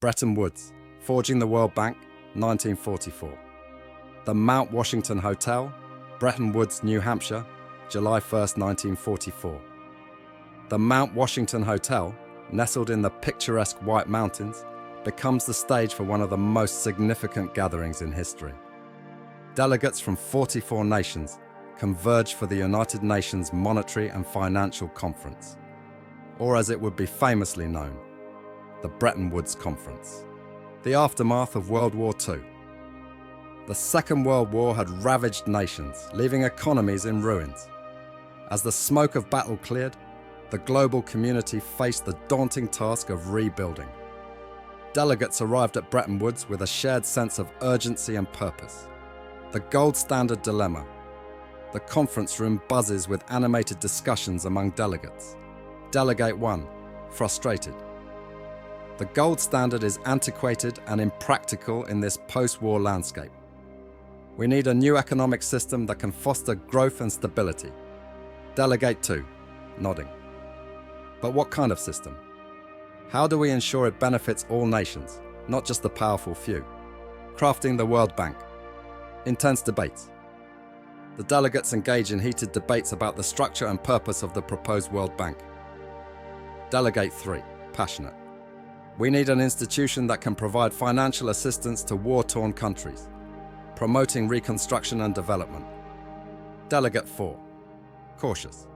Bretton Woods, Forging the World Bank, 1944. The Mount Washington Hotel, Bretton Woods, New Hampshire, July 1st, 1944. The Mount Washington Hotel, nestled in the picturesque White Mountains, becomes the stage for one of the most significant gatherings in history. Delegates from 44 nations converge for the United Nations Monetary and Financial Conference, or as it would be famously known, the Bretton Woods Conference. The aftermath of World War II. The Second World War had ravaged nations, leaving economies in ruins. As the smoke of battle cleared, the global community faced the daunting task of rebuilding. Delegates arrived at Bretton Woods with a shared sense of urgency and purpose. The gold standard dilemma. The conference room buzzes with animated discussions among delegates. Delegate 1, frustrated. The gold standard is antiquated and impractical in this post-war landscape. We need a new economic system that can foster growth and stability. Delegate 2, nodding. But what kind of system? How do we ensure it benefits all nations, not just the powerful few? Crafting the World Bank. Intense debates. The delegates engage in heated debates about the structure and purpose of the proposed World Bank. Delegate 3, passionate. We need an institution that can provide financial assistance to war-torn countries, promoting reconstruction and development. Delegate 4, cautious.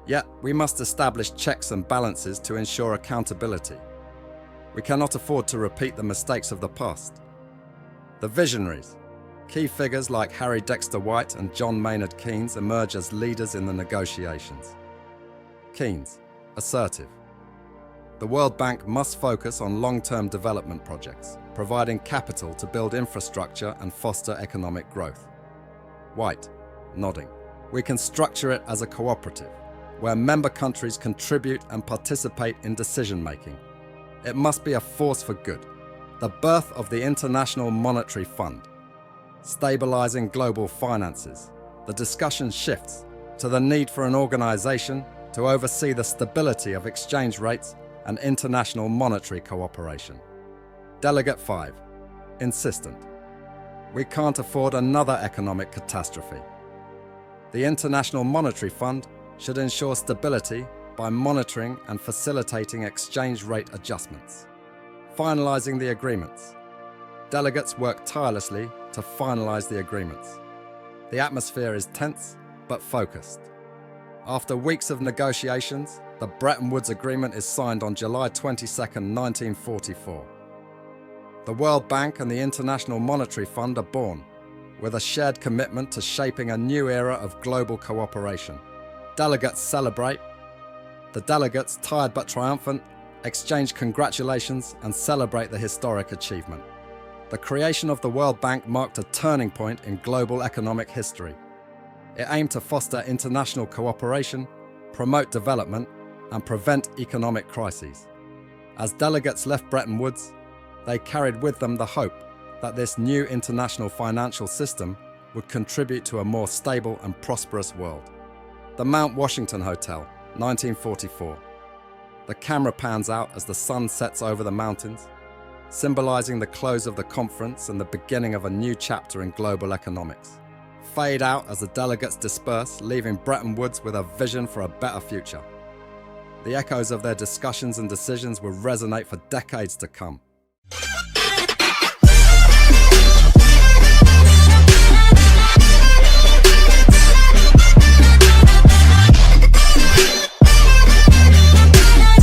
Yet, we must establish checks and balances to ensure accountability. We cannot afford to repeat the mistakes of the past. The visionaries. Key figures like Harry Dexter White and John Maynard Keynes emerge as leaders in the negotiations. Keynes, assertive. The World Bank must focus on long-term development projects, providing capital to build infrastructure and foster economic growth. White, nodding. We can structure it as a cooperative, where member countries contribute and participate in decision-making. It must be a force for good. The birth of the International Monetary Fund. Stabilizing global finances. The discussion shifts to the need for an organization to oversee the stability of exchange rates and international monetary cooperation. Delegate 5, insistent. We can't afford another economic catastrophe. The International Monetary Fund should ensure stability by monitoring and facilitating exchange rate adjustments. Finalizing the agreements. Delegates work tirelessly to finalize the agreements. The atmosphere is tense but focused. After weeks of negotiations, the Bretton Woods Agreement is signed on July 22, 1944. The World Bank and the International Monetary Fund are born, with a shared commitment to shaping a new era of global cooperation. Delegates celebrate. The delegates, tired but triumphant, exchange congratulations and celebrate the historic achievement. The creation of the World Bank marked a turning point in global economic history. It aimed to foster international cooperation, promote development, and prevent economic crises. As delegates left Bretton Woods, they carried with them the hope that this new international financial system would contribute to a more stable and prosperous world. The Mount Washington Hotel, 1944. The camera pans out as the sun sets over the mountains, symbolizing the close of the conference and the beginning of a new chapter in global economics. Fade out as the delegates disperse, leaving Bretton Woods with a vision for a better future. The echoes of their discussions and decisions will resonate for decades to come.